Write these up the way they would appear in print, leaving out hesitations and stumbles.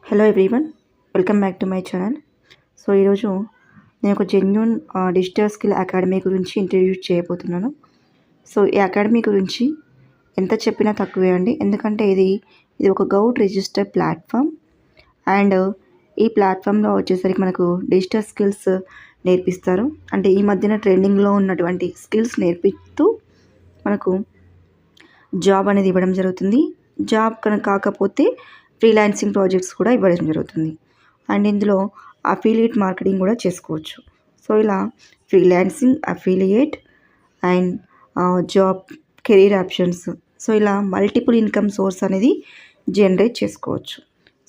Hello everyone, welcome back to my channel. So ఈరోజు నేను ఒక జెన్యూన్ డిజిటల్ స్కిల్ అకాడమీ గురించి ఇంట్రడ్యూస్ చేయబోతున్నాను. సో ఈ అకాడమీ గురించి ఎంత చెప్పినా తక్కువే అండి, ఎందుకంటే ఇది ఒక గౌట్ రిజిస్టర్ ప్లాట్ఫామ్. అండ్ ఈ ప్లాట్ఫామ్లో వచ్చేసరికి మనకు డిజిటల్ స్కిల్స్ నేర్పిస్తారు. అంటే ఈ మధ్యన ట్రెండింగ్లో ఉన్నటువంటి స్కిల్స్ నేర్పిస్తూ మనకు జాబ్ అనేది ఇవ్వడం జరుగుతుంది. జాబ్ కనుక కాకపోతే ఫ్రీలాన్సింగ్ ప్రాజెక్ట్స్ కూడా ఇవ్వడం జరుగుతుంది. అండ్ ఇందులో అఫిలియేట్ మార్కెటింగ్ కూడా చేసుకోవచ్చు. సో ఇలా freelancing, affiliate and job, career options, so ఇలా మల్టిపుల్ ఇన్కమ్ సోర్స్ అనేది జనరేట్ చేసుకోవచ్చు.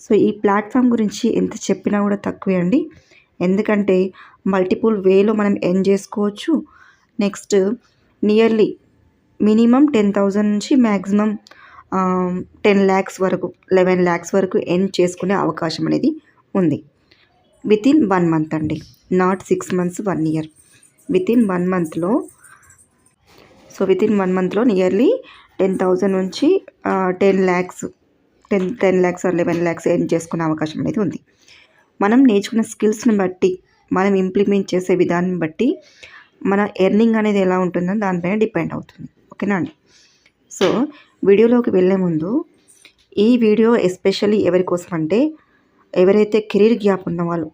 సో ఈ ప్లాట్ఫామ్ గురించి ఎంత చెప్పినా కూడా తక్కువే అండి, ఎందుకంటే మల్టిపుల్ వేలో మనం ఎర్న్ చేసుకోవచ్చు. నెక్స్ట్ నియర్లీ మినిమం 10,000 నుంచి మ్యాక్సిమం 10 lakhs వరకు, 11 lakhs వరకు ఎర్న్ చేసుకునే అవకాశం అనేది ఉంది. వితిన్ 1 month అండి, నాట్ 6 months, 1 year. వితిన్ 1 monthలో, సో వితిన్ 1 monthలో నియర్లీ 10,000 నుంచి 10 lakhs, 10 lakhs or 11 lakhs earn చేసుకునే అవకాశం అనేది ఉంది. మనం నేర్చుకున్న స్కిల్స్ని బట్టి, మనం ఇంప్లిమెంట్ చేసే విధానం బట్టి మన ఎర్నింగ్ అనేది ఎలా ఉంటుందో దానిపైన డిపెండ్ అవుతుంది. ఓకేనా అండి? సో వీడియోలోకి వెళ్ళే ముందు, ఈ వీడియో ఎస్పెషల్లీ ఎవరి కోసం అంటే, ఎవరైతే కెరీర్ గ్యాప్ ఉన్న వాళ్ళు,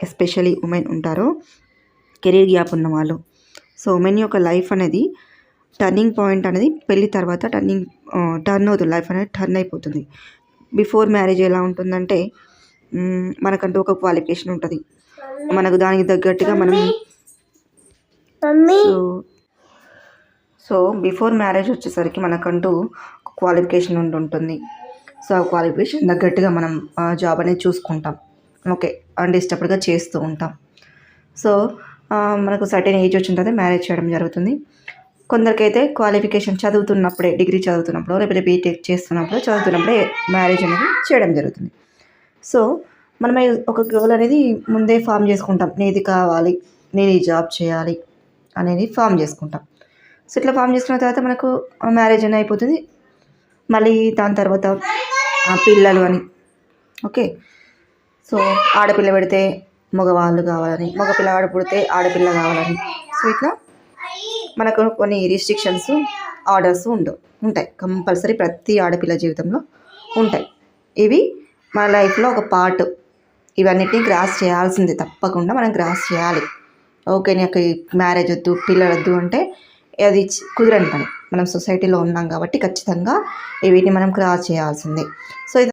ఎస్పెషల్లీ ఉమెన్ ఉంటారో, కెరీర్ గ్యాప్ ఉన్నవాళ్ళు. సో ఉమెన్ యొక్క లైఫ్ అనేది టర్నింగ్ పాయింట్ అనేది పెళ్ళి తర్వాత టర్న్ అవుతుంది, లైఫ్ అనేది టర్న్ అయిపోతుంది. బిఫోర్ మ్యారేజ్ ఎలా ఉంటుందంటే, మనకంటూ ఒక క్వాలిఫికేషన్ ఉంటుంది, మనకు దానికి తగ్గట్టుగా మనం సో బిఫోర్ మ్యారేజ్ వచ్చేసరికి మనకంటూ క్వాలిఫికేషన్ ఉంటుంది. సో ఆ క్వాలిఫికేషన్ తగ్గట్టుగా మనం జాబ్ అనేది చూసుకుంటాం. ఓకే, అండ్ ఇష్టపడిగా చేస్తూ ఉంటాం. సో మనకు సర్టెన్ ఏజ్ వచ్చిన తర్వాత మ్యారేజ్ చేయడం జరుగుతుంది. కొందరికైతే క్వాలిఫికేషన్ చదువుతున్నప్పుడే, డిగ్రీ చదువుతున్నప్పుడు లేకపోతే బీటెక్ చదువుతున్నప్పుడే మ్యారేజ్ అనేది చేయడం జరుగుతుంది. సో మనం ఒక గోల్ అనేది ముందే ఫామ్ చేసుకుంటాం, నేది కావాలి, నేను ఈ జాబ్ చేయాలి అనేది ఫామ్ చేసుకుంటాం. సో ఇట్లా ఫామ్ చేసుకున్న తర్వాత మనకు మ్యారేజ్ అని అయిపోతుంది. మళ్ళీ దాని తర్వాత పిల్లలు అని, ఓకే. సో ఆడపిల్ల పెడితే మగవాళ్ళు కావాలని, మగపిల్లవాడు పుడితే ఆడపిల్ల కావాలని, సో ఇట్లా మనకు కొన్ని రిస్ట్రిక్షన్స్, ఆర్డర్స్ ఉంటాయి కంపల్సరీ, ప్రతి ఆడపిల్ల జీవితంలో ఉంటాయి. ఇవి మన లైఫ్లో ఒక పార్ట్. ఇవన్నిటిని గ్రాస్ చేయాల్సిందే, తప్పకుండా మనం గ్రాస్ చేయాలి. ఓకే, నాకు మ్యారేజ్ వద్దు, పిల్లలు వద్దు అంటే అది కుదరని పని. మనం సొసైటీలో ఉన్నాం కాబట్టి ఖచ్చితంగా వీటిని మనం క్రాస్ చేయాల్సిందే. సో